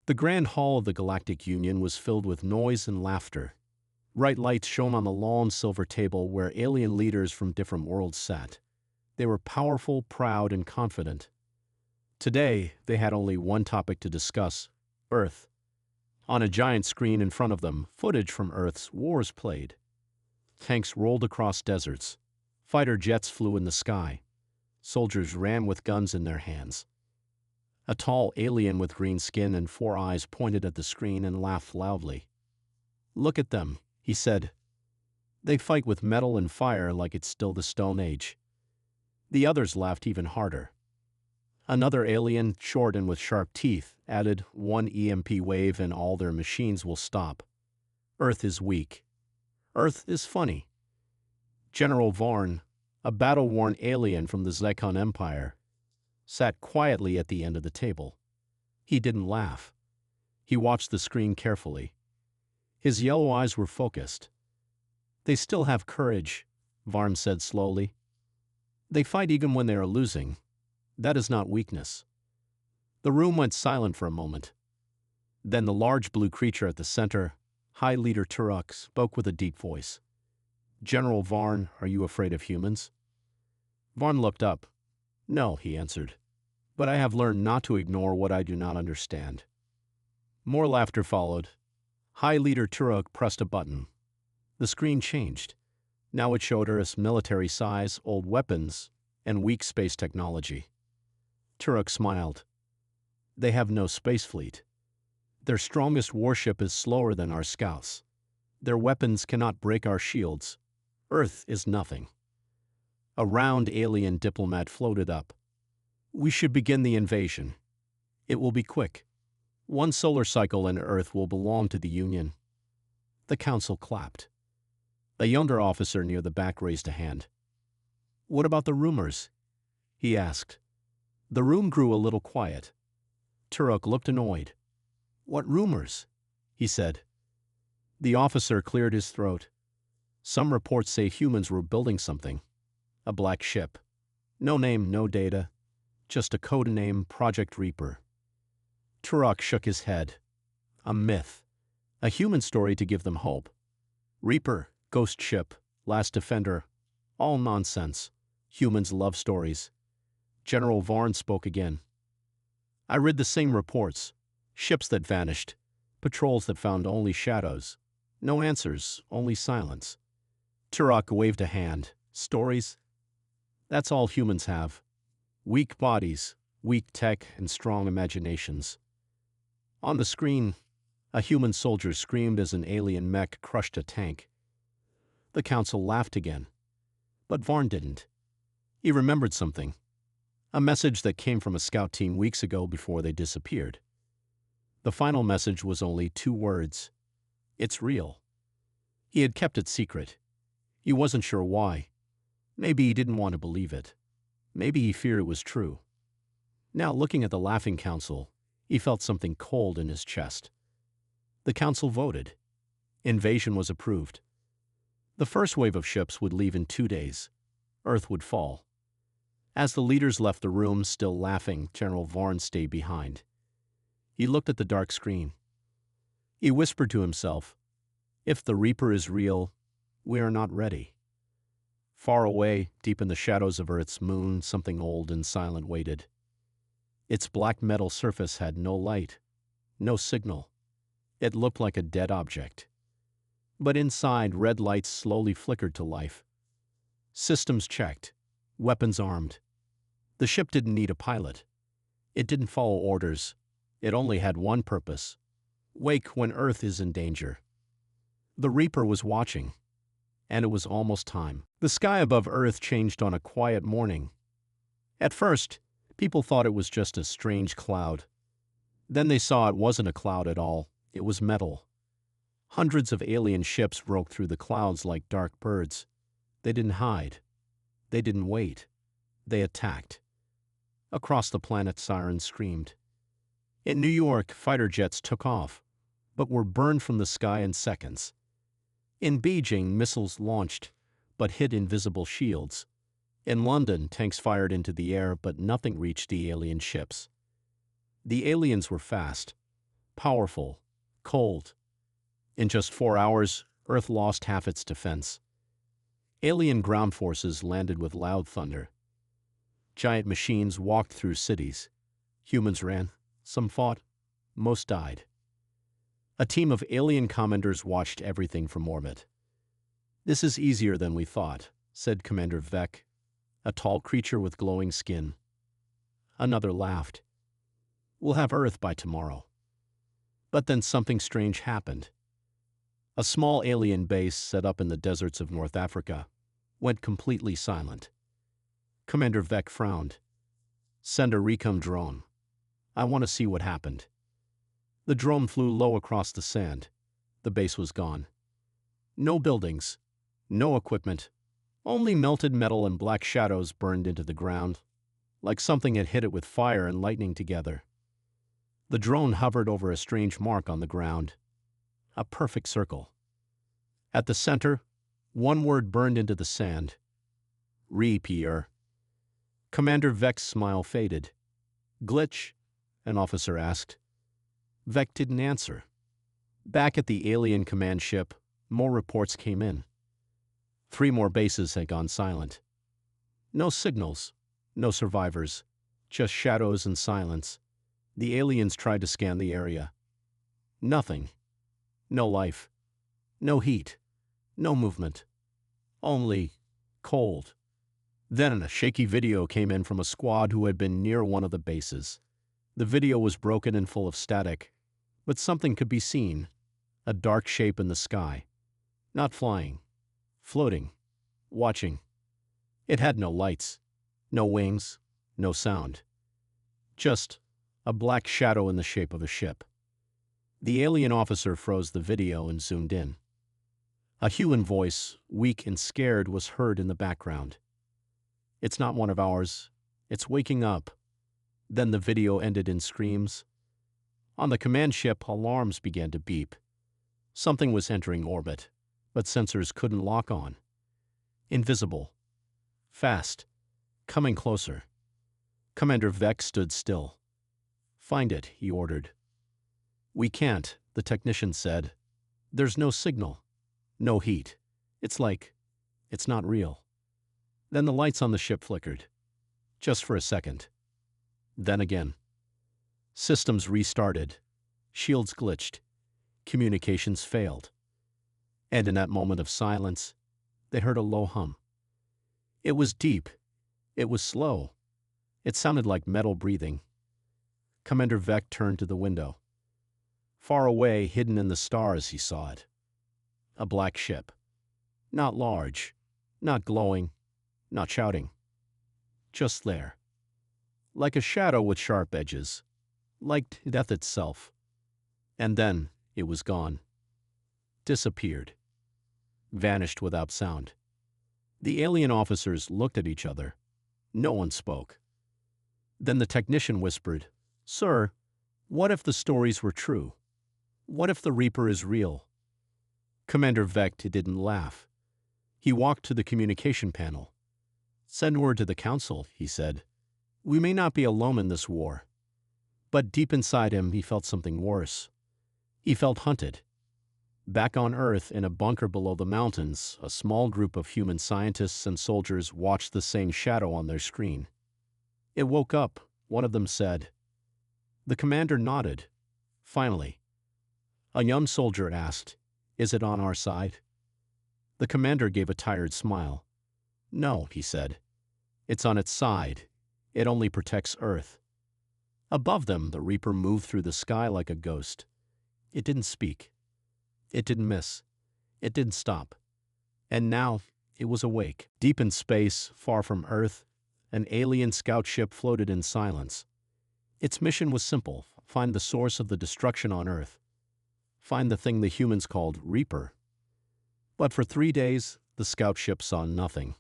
The grand hall of the Galactic Union was filled with noise and laughter. Bright lights shone on the long silver table where alien leaders from different worlds sat. They were powerful, proud, and confident. Today, they had only one topic to discuss: Earth. On a giant screen in front of them, footage from Earth's wars played. Tanks rolled across deserts. Fighter jets flew in the sky. Soldiers ran with guns in their hands. A tall alien with green skin and 4 eyes pointed at the screen and laughed loudly. "Look at them," he said. "They fight with metal and fire like it's still the Stone Age." The others laughed even harder. Another alien, short and with sharp teeth, added, "One EMP wave and all their machines will stop. Earth is weak. Earth is funny." General Varn, a battle-worn alien from the Zyklon Empire, sat quietly at the end of the table. He didn't laugh. He watched the screen carefully. His yellow eyes were focused. "They still have courage," Varn said slowly. "They fight even when they are losing. That is not weakness." The room went silent for a moment. Then the large blue creature at the center, High Leader Turok, spoke with a deep voice. "General Varn, are you afraid of humans?" Varn looked up. "No," he answered. "But I have learned not to ignore what I do not understand." More laughter followed. High Leader Turok pressed a button. The screen changed. Now it showed Earth's military size, old weapons, and weak space technology. Turok smiled. "They have no space fleet. Their strongest warship is slower than our scouts. Their weapons cannot break our shields. Earth is nothing." A round alien diplomat floated up. "We should begin the invasion. It will be quick. 1 solar cycle and Earth will belong to the Union." The council clapped. A younger officer near the back raised a hand. "What about the rumors?" he asked. The room grew a little quiet. Turok looked annoyed. "What rumors?" he said. The officer cleared his throat. "Some reports say humans were building something. A black ship. No name, no data. Just a code name, Project Reaper." Turok shook his head. "A myth. A human story to give them hope. Reaper, ghost ship, last defender. All nonsense. Humans love stories." General Varn spoke again. "I read the same reports. Ships that vanished. Patrols that found only shadows. No answers, only silence." Turok waved a hand. "Stories? That's all humans have. Weak bodies, weak tech, and strong imaginations." On the screen, a human soldier screamed as an alien mech crushed a tank. The council laughed again. But Varn didn't. He remembered something. A message that came from a scout team weeks ago before they disappeared. The final message was only 2 words. "It's real." He had kept it secret. He wasn't sure why. Maybe he didn't want to believe it. Maybe he feared it was true. Now, looking at the laughing council, he felt something cold in his chest. The council voted. Invasion was approved. The first wave of ships would leave in 2 days. Earth would fall. As the leaders left the room, still laughing, General Varn stayed behind. He looked at the dark screen. He whispered to himself, "If the Reaper is real, we are not ready." Far away, deep in the shadows of Earth's moon, something old and silent waited. Its black metal surface had no light, no signal. It looked like a dead object. But inside, red lights slowly flickered to life. Systems checked, weapons armed. The ship didn't need a pilot. It didn't follow orders. It only had one purpose: wake when Earth is in danger. The Reaper was watching, and it was almost time. The sky above Earth changed on a quiet morning. At first, people thought it was just a strange cloud. Then they saw it wasn't a cloud at all. It was metal. Hundreds of alien ships broke through the clouds like dark birds. They didn't hide. They didn't wait. They attacked. Across the planet, sirens screamed. In New York, fighter jets took off, but were burned from the sky in seconds. In Beijing, missiles launched, but hit invisible shields. In London, tanks fired into the air, but nothing reached the alien ships. The aliens were fast. powerful, cold. In just 4 hours, Earth lost half its defense. Alien ground forces landed with loud thunder. Giant machines walked through cities. Humans ran. Some fought. Most died. A team of alien commanders watched everything from orbit. "This is easier than we thought," said Commander Vec, a tall creature with glowing skin. Another laughed. "We'll have Earth by tomorrow." But then something strange happened. A small alien base set up in the deserts of North Africa went completely silent. Commander Vec frowned. "Send a recon drone. I want to see what happened." The drone flew low across the sand. The base was gone. No buildings, no equipment, only melted metal and black shadows burned into the ground, like something had hit it with fire and lightning together. The drone hovered over a strange mark on the ground. A perfect circle. At the center, one word burned into the sand. Repair. Commander Vec's smile faded. "Glitch?" an officer asked. Vec didn't answer. Back at the alien command ship, more reports came in. 3 more bases had gone silent. No signals, no survivors, just shadows and silence. The aliens tried to scan the area. Nothing. No life. No heat. No movement. Only cold. Then a shaky video came in from a squad who had been near one of the bases. The video was broken and full of static, but something could be seen. A dark shape in the sky. Not flying. Floating. Watching. It had no lights. No wings. No sound. Just a black shadow in the shape of a ship. The alien officer froze the video and zoomed in. A human voice, weak and scared, was heard in the background. "It's not one of ours. It's waking up." Then the video ended in screams. On the command ship, alarms began to beep. Something was entering orbit, but sensors couldn't lock on. Invisible. Fast. Coming closer. Commander Vec stood still. "Find it," he ordered. "We can't," the technician said. "There's no signal. No heat. It's not real." Then the lights on the ship flickered. Just for a second. Then again. Systems restarted. Shields glitched. Communications failed. And in that moment of silence, they heard a low hum. It was deep. It was slow. It sounded like metal breathing. Commander Vec turned to the window. Far away, hidden in the stars, he saw it. A black ship. Not large. Not glowing. Not shouting. Just there. Like a shadow with sharp edges. Like death itself. And then it was gone. Disappeared. Vanished without sound. The alien officers looked at each other. No one spoke. Then the technician whispered, "Sir, what if the stories were true? What if the Reaper is real?" Commander Vec didn't laugh. He walked to the communication panel. "Send word to the Council," he said. "We may not be alone in this war." But deep inside him, he felt something worse. He felt hunted. Back on Earth, in a bunker below the mountains, a small group of human scientists and soldiers watched the same shadow on their screen. It woke up, one of them said. The commander nodded. Finally. A young soldier asked, "Is it on our side?" The commander gave a tired smile. "No," he said. "It's on its side. It only protects Earth." Above them, the Reaper moved through the sky like a ghost. It didn't speak. It didn't miss. It didn't stop. And now, it was awake. Deep in space, far from Earth, an alien scout ship floated in silence. Its mission was simple: find the source of the destruction on Earth. Find the thing the humans called Reaper. But for 3 days, the scout ship saw nothing.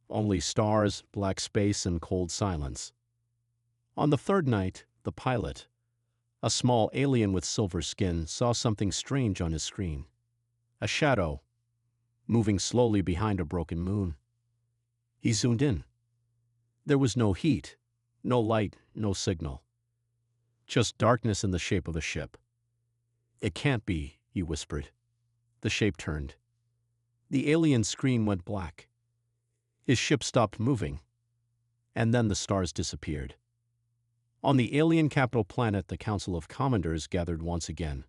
Only stars, black space, and cold silence. On the 3rd night, the pilot, a small alien with silver skin, saw something strange on his screen. A shadow, moving slowly behind a broken moon. He zoomed in. There was no heat, no light, no signal. Just darkness in the shape of a ship. "It can't be," he whispered. The shape turned. The alien's screen went black. His ship stopped moving. And then the stars disappeared. On the alien capital planet, the Council of Commanders gathered once again.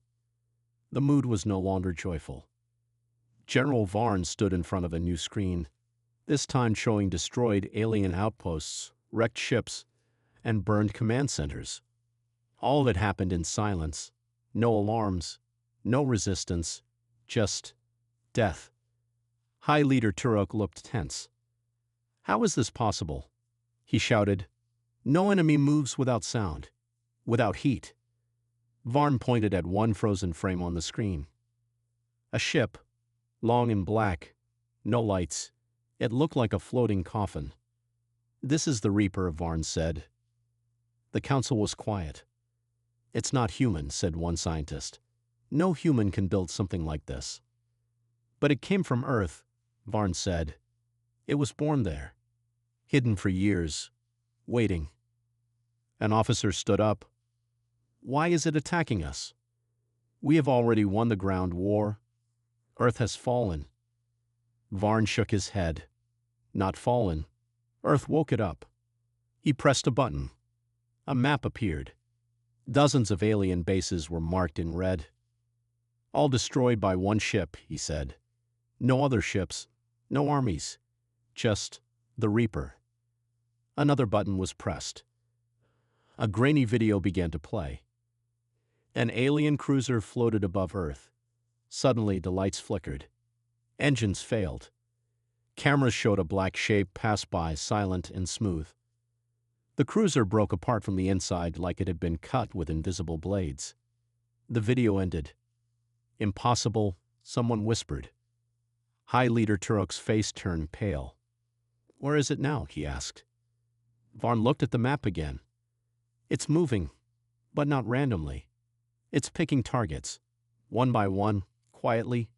The mood was no longer joyful. General Varn stood in front of a new screen, this time showing destroyed alien outposts, wrecked ships, and burned command centers. All of it happened in silence. No alarms, no resistance, just death. High Leader Turok looked tense. "How is this possible?" he shouted. "No enemy moves without sound, without heat." Varn pointed at one frozen frame on the screen. A ship, long and black, no lights. It looked like a floating coffin. "This is the Reaper," Varn said. The council was quiet. "It's not human," said one scientist. "No human can build something like this." "But it came from Earth," Varn said. "It was born there, hidden for years, waiting." An officer stood up. "Why is it attacking us? We have already won the ground war. Earth has fallen." Varn shook his head. "Not fallen. Earth woke it up." He pressed a button. A map appeared. Dozens of alien bases were marked in red. "All destroyed by one ship," he said. "No other ships, no armies, just the Reaper." Another button was pressed. A grainy video began to play. An alien cruiser floated above Earth. Suddenly, the lights flickered. Engines failed. Cameras showed a black shape pass by, silent and smooth. The cruiser broke apart from the inside like it had been cut with invisible blades. The video ended. "Impossible," someone whispered. High Leader Turok's face turned pale. "Where is it now?" he asked. Varn looked at the map again. "It's moving, but not randomly. It's picking targets, one by one, quietly,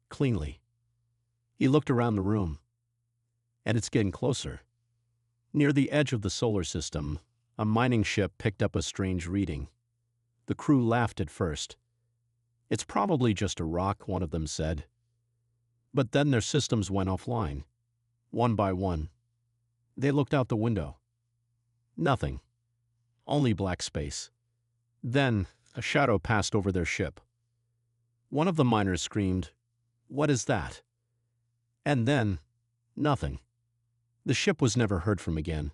cleanly." He looked around the room. "And it's getting closer." Near the edge of the solar system, a mining ship picked up a strange reading. The crew laughed at first. "It's probably just a rock," one of them said. But then their systems went offline, one by one. They looked out the window. Nothing. Only black space. Then a shadow passed over their ship. One of the miners screamed, "What is that?" And then, nothing. The ship was never heard from again.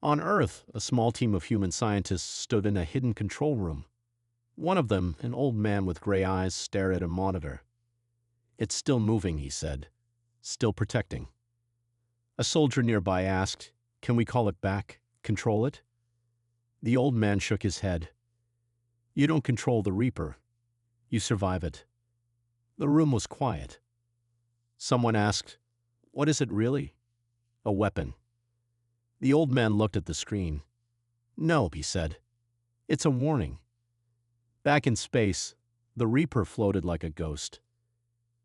On Earth, a small team of human scientists stood in a hidden control room. One of them, an old man with gray eyes, stared at a monitor. "It's still moving," he said. "Still protecting." A soldier nearby asked, "Can we call it back? Control it?" The old man shook his head. "You don't control the Reaper. You survive it." The room was quiet. Someone asked, "What is it really?" "A weapon." The old man looked at the screen. "No," he said. "It's a warning." Back in space, the Reaper floated like a ghost.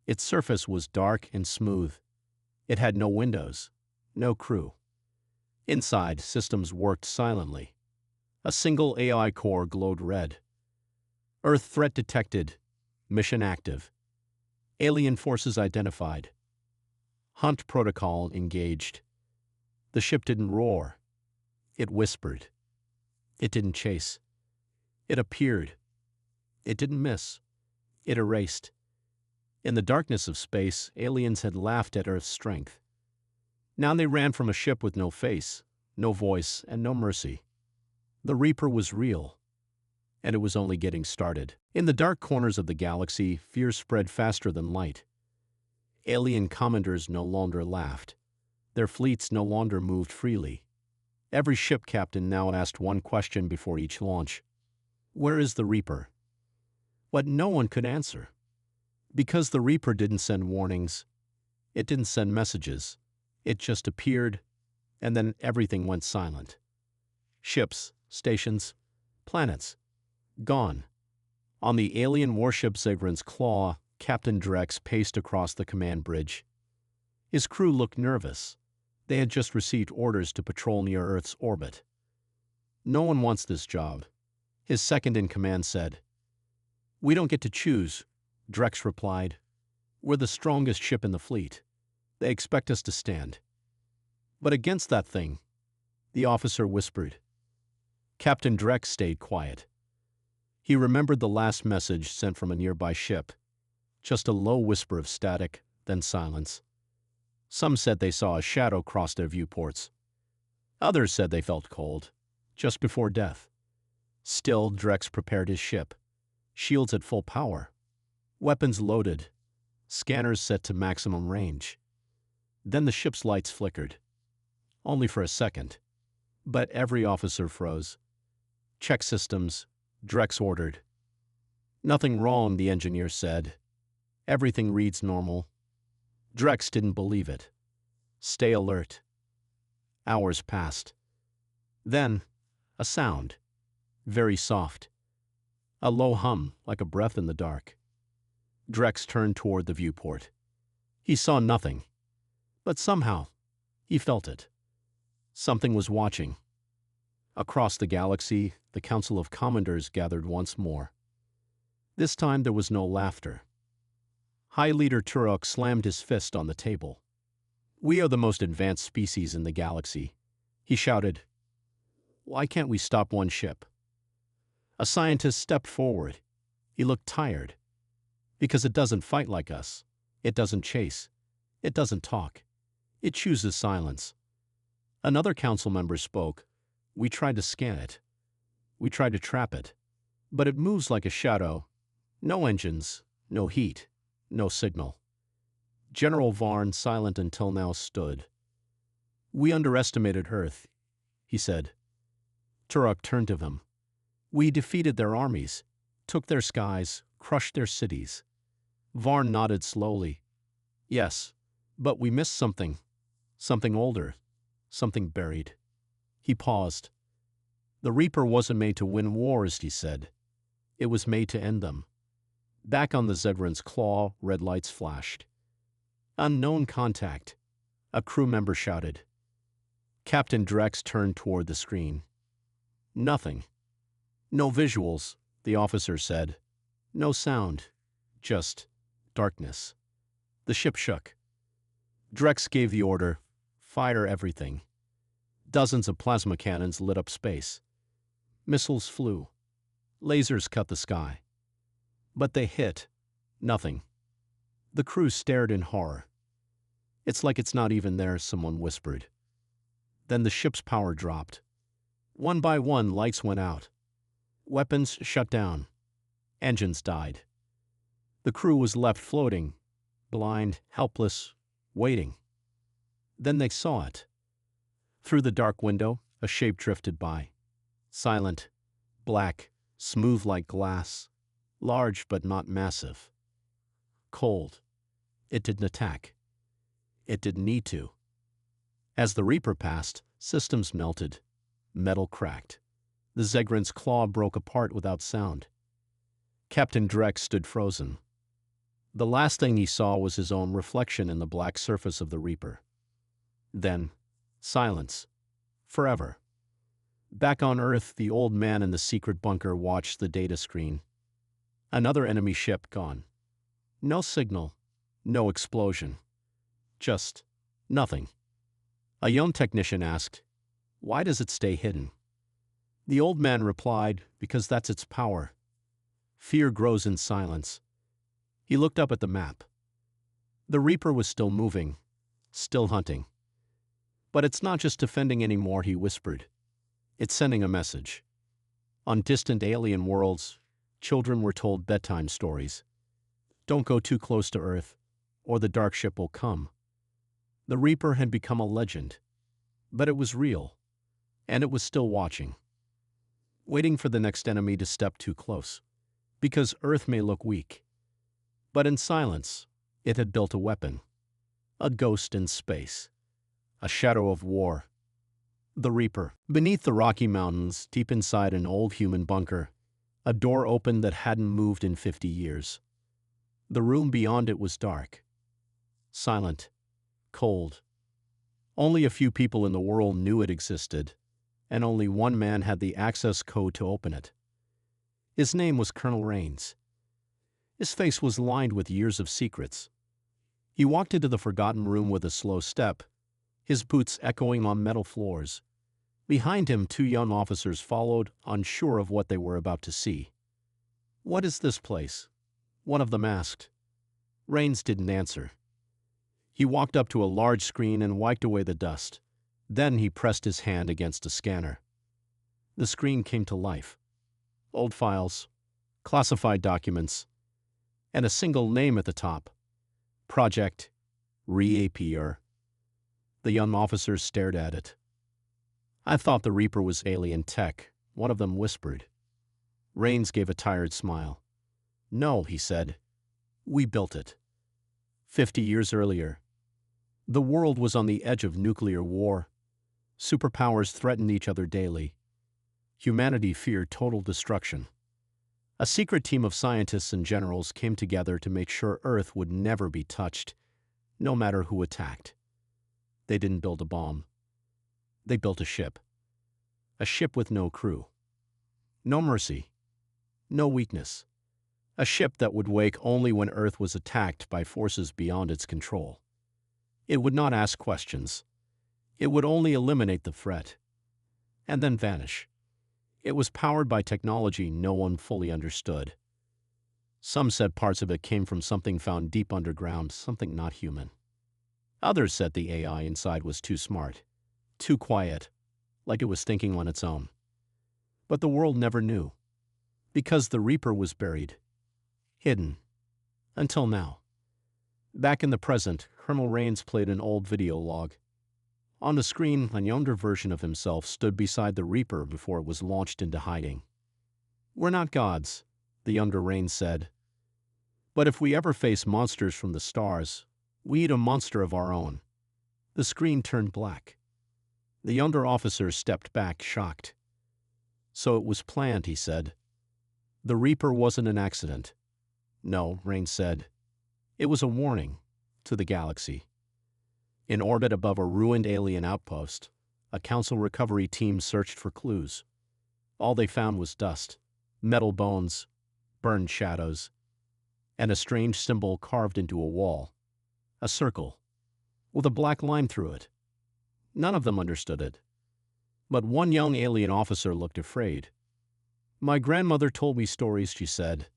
Its surface was dark and smooth. It had no windows, no crew. Inside, systems worked silently. A single AI core glowed red. Earth threat detected. Mission active. Alien forces identified. Hunt protocol engaged. The ship didn't roar. It whispered. It didn't chase. It appeared. It didn't miss. It erased. In the darkness of space, aliens had laughed at Earth's strength. Now they ran from a ship with no face, no voice, and no mercy. The Reaper was real, and it was only getting started. In the dark corners of the galaxy, fear spread faster than light. Alien commanders no longer laughed. Their fleets no longer moved freely. Every ship captain now asked one question before each launch. "Where is the Reaper?" But no one could answer. Because the Reaper didn't send warnings. It didn't send messages. It just appeared, and then everything went silent. Ships, stations, planets, gone. On the alien warship Zigran's Claw, Captain Drex paced across the command bridge. His crew looked nervous. They had just received orders to patrol near Earth's orbit. "No one wants this job," his second-in-command said. We don't get to choose, Drex replied. We're the strongest ship in the fleet. They expect us to stand. But against that thing, the officer whispered. Captain Drex stayed quiet. He remembered the last message sent from a nearby ship. Just a low whisper of static, then silence. Some said they saw a shadow cross their viewports. Others said they felt cold, just before death. Still, Drex prepared his ship. Shields at full power. Weapons loaded. Scanners set to maximum range. Then the ship's lights flickered. Only for a second. But every officer froze. Check systems, Drex ordered. Nothing wrong, the engineer said. Everything reads normal. Drex didn't believe it. Stay alert. Hours passed. Then, a sound. Very soft. A low hum, like a breath in the dark. Drex turned toward the viewport. He saw nothing. But somehow, he felt it. Something was watching. Across the galaxy, the Council of Commanders gathered once more. This time there was no laughter. High Leader Turok slammed his fist on the table. We are the most advanced species in the galaxy, he shouted. Why can't we stop one ship? A scientist stepped forward. He looked tired. Because it doesn't fight like us. It doesn't chase. It doesn't talk. It chooses silence. Another council member spoke. We tried to scan it. We tried to trap it. But it moves like a shadow. No engines, no heat, no signal. General Varn, silent until now, stood. We underestimated Earth, he said. Turok turned to him. We defeated their armies, took their skies, crushed their cities. Varn nodded slowly. Yes, but we missed something. Something older. Something buried. He paused. The Reaper wasn't made to win wars, he said. It was made to end them. Back on the Zegran's claw, red lights flashed. Unknown contact, a crew member shouted. Captain Drex turned toward the screen. Nothing. No visuals, the officer said. No sound. Just darkness. The ship shook. Drex gave the order, fire everything. Dozens of plasma cannons lit up space. Missiles flew. Lasers cut the sky. But they hit nothing. The crew stared in horror. It's like it's not even there, someone whispered. Then the ship's power dropped. One by one, lights went out. Weapons shut down. Engines died. The crew was left floating, blind, helpless, waiting. Then they saw it. Through the dark window, a shape drifted by. Silent, black, smooth like glass, large but not massive. Cold. It didn't attack. It didn't need to. As the Reaper passed, systems melted. Metal cracked. The Zegran's claw broke apart without sound. Captain Drex stood frozen. The last thing he saw was his own reflection in the black surface of the Reaper. Then, silence. Forever. Back on Earth, the old man in the secret bunker watched the data screen. Another enemy ship gone. No signal. No explosion. Just nothing. A young technician asked, "Why does it stay hidden?" The old man replied, "Because that's its power. Fear grows in silence." He looked up at the map. The Reaper was still moving, still hunting. But it's not just defending anymore, he whispered. It's sending a message. On distant alien worlds, children were told bedtime stories. Don't go too close to Earth, or the dark ship will come. The Reaper had become a legend, but it was real, and it was still watching, waiting for the next enemy to step too close, because Earth may look weak. But in silence, it had built a weapon, a ghost in space, a shadow of war. The Reaper. Beneath the Rocky Mountains, deep inside an old human bunker, a door opened that hadn't moved in 50 years. The room beyond it was dark, silent, cold. Only a few people in the world knew it existed, and only one man had the access code to open it. His name was Colonel Rains. His face was lined with years of secrets. He walked into the forgotten room with a slow step, his boots echoing on metal floors. Behind him, two young officers followed, unsure of what they were about to see. "What is this place?" one of them asked. Rains didn't answer. He walked up to a large screen and wiped away the dust. Then he pressed his hand against a scanner. The screen came to life. Old files, classified documents, and a single name at the top. Project Reappear. The young officers stared at it. "I thought the Reaper was alien tech," one of them whispered. Rains gave a tired smile. "No," he said. "We built it. 50 years earlier. The world was on the edge of nuclear war. Superpowers threatened each other daily. Humanity feared total destruction. A secret team of scientists and generals came together to make sure Earth would never be touched, no matter who attacked. They didn't build a bomb. They built a ship. A ship with no crew. No mercy. No weakness. A ship that would wake only when Earth was attacked by forces beyond its control. It would not ask questions. It would only eliminate the threat, and then vanish. It was powered by technology no one fully understood. Some said parts of it came from something found deep underground, something not human. Others said the AI inside was too smart, too quiet, like it was thinking on its own. But the world never knew, because the Reaper was buried, hidden, until now. Back in the present, Colonel Rains played an old video log. On the screen, a younger version of himself stood beside the Reaper before it was launched into hiding. "We're not gods," the younger Rains said. "But if we ever face monsters from the stars, we eat a monster of our own." The screen turned black. The younger officer stepped back, shocked. "So it was planned," he said. "The Reaper wasn't an accident." "No," Rains said. "It was a warning to the galaxy." In orbit above a ruined alien outpost, a Council recovery team searched for clues. All they found was dust, metal bones, burned shadows, and a strange symbol carved into a wall. A circle, with a black line through it. None of them understood it. But one young alien officer looked afraid. "My grandmother told me stories," she said,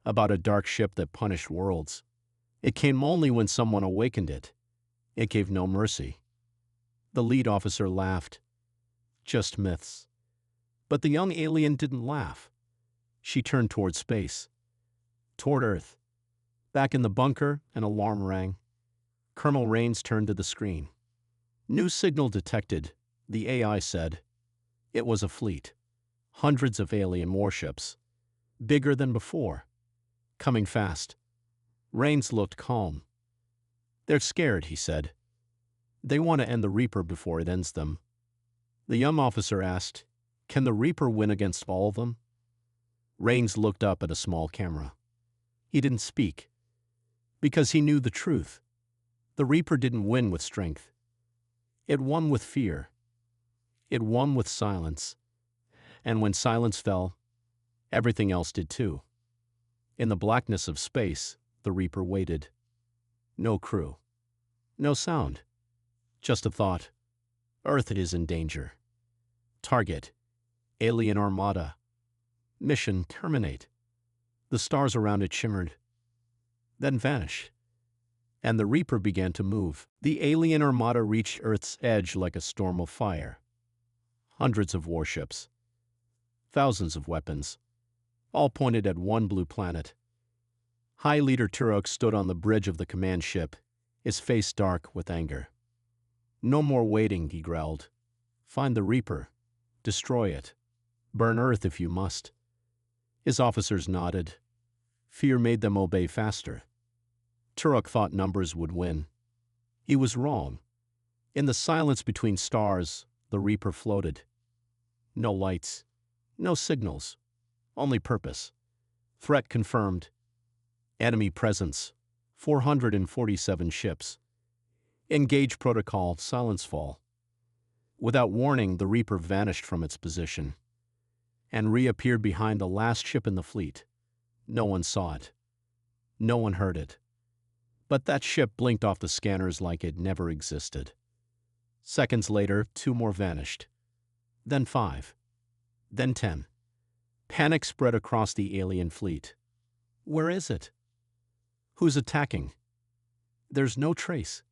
"about a dark ship that punished worlds. It came only when someone awakened it. It gave no mercy." The lead officer laughed. "Just myths." But the young alien didn't laugh. She turned toward space. Toward Earth. Back in the bunker, an alarm rang. Colonel Rains turned to the screen. "New signal detected," the AI said. It was a fleet. Hundreds of alien warships. Bigger than before. Coming fast. Rains looked calm. "They're scared," he said. "They want to end the Reaper before it ends them." The young officer asked, "Can the Reaper win against all of them?" Rains looked up at a small camera. He didn't speak, because he knew the truth. The Reaper didn't win with strength. It won with fear. It won with silence. And when silence fell, everything else did too. In the blackness of space, the Reaper waited. No crew. No sound. Just a thought. Earth is in danger. Target. Alien Armada. Mission terminate. The stars around it shimmered, then vanished. And the Reaper began to move. The alien Armada reached Earth's edge like a storm of fire. Hundreds of warships. Thousands of weapons. All pointed at one blue planet. High Leader Turok stood on the bridge of the command ship, his face dark with anger. "No more waiting," he growled. "Find the Reaper. Destroy it. Burn Earth if you must." His officers nodded. Fear made them obey faster. Turok thought numbers would win. He was wrong. In the silence between stars, the Reaper floated. No lights. No signals. Only purpose. Threat confirmed. Enemy presence. 447 ships. Engage protocol, silence fall. Without warning, the Reaper vanished from its position and reappeared behind the last ship in the fleet. No one saw it. No one heard it. But that ship blinked off the scanners like it never existed. Seconds later, 2 more vanished. Then 5. Then 10. Panic spread across the alien fleet. Where is it? Who's attacking? There's no trace.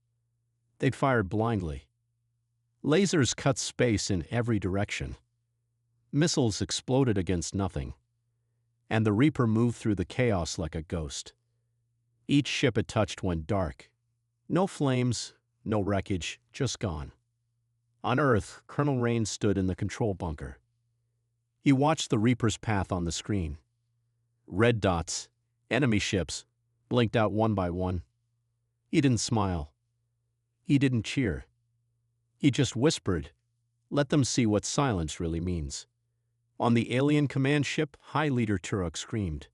They'd fired blindly. Lasers cut space in every direction. Missiles exploded against nothing. And the Reaper moved through the chaos like a ghost. Each ship it touched went dark. No flames, no wreckage, just gone. On Earth, Colonel Rain stood in the control bunker. He watched the Reaper's path on the screen. Red dots, enemy ships, blinked out one by one. He didn't smile. He didn't cheer. He just whispered, "Let them see what silence really means." On the alien command ship, High Leader Turok screamed,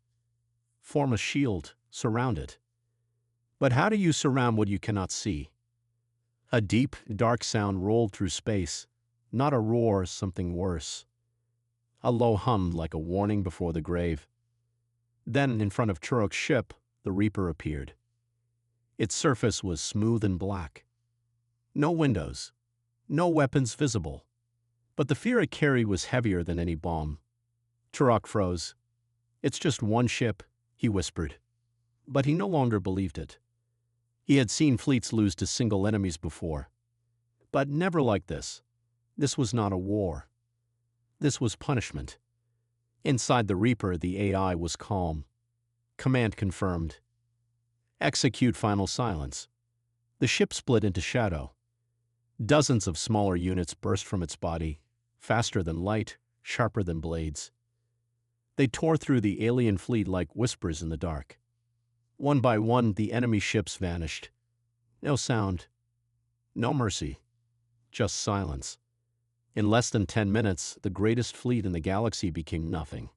"Form a shield, surround it." But how do you surround what you cannot see? A deep, dark sound rolled through space, not a roar, something worse. A low hum like a warning before the grave. Then, in front of Turok's ship, the Reaper appeared. Its surface was smooth and black. No windows, no weapons visible. But the fear it carried was heavier than any bomb. Turok froze. "It's just one ship," he whispered. But he no longer believed it. He had seen fleets lose to single enemies before. But never like this. This was not a war. This was punishment. Inside the Reaper, the AI was calm. Command confirmed. Execute final silence. The ship split into shadow. Dozens of smaller units burst from its body, faster than light, sharper than blades. They tore through the alien fleet like whispers in the dark. One by one, the enemy ships vanished. No sound. No mercy. Just silence. In less than 10 minutes, the greatest fleet in the galaxy became nothing.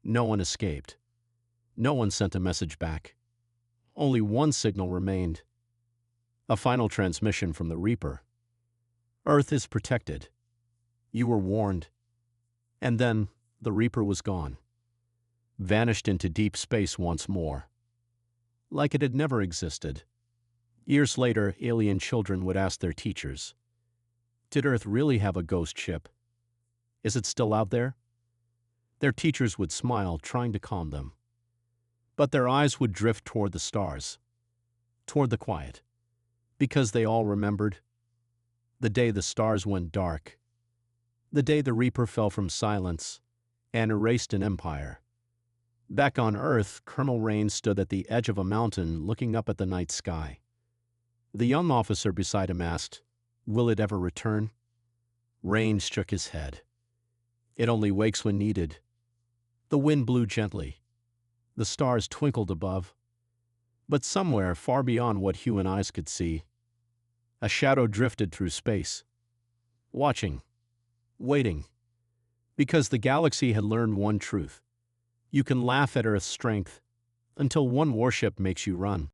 No one escaped. No one sent a message back. Only one signal remained. A final transmission from the Reaper. "Earth is protected. You were warned." And then the Reaper was gone. Vanished into deep space once more. Like it had never existed. Years later, alien children would ask their teachers, "Did Earth really have a ghost ship? Is it still out there?" Their teachers would smile, trying to calm them. But their eyes would drift toward the stars, toward the quiet, because they all remembered the day the stars went dark, the day the Reaper fell from silence and erased an empire. Back on Earth, Colonel Rain stood at the edge of a mountain looking up at the night sky. The young officer beside him asked, "Will it ever return?" Rain shook his head. "It only wakes when needed." The wind blew gently. The stars twinkled above. But somewhere far beyond what human eyes could see, a shadow drifted through space, watching, waiting, because the galaxy had learned one truth. You can laugh at Earth's strength until one warship makes you run.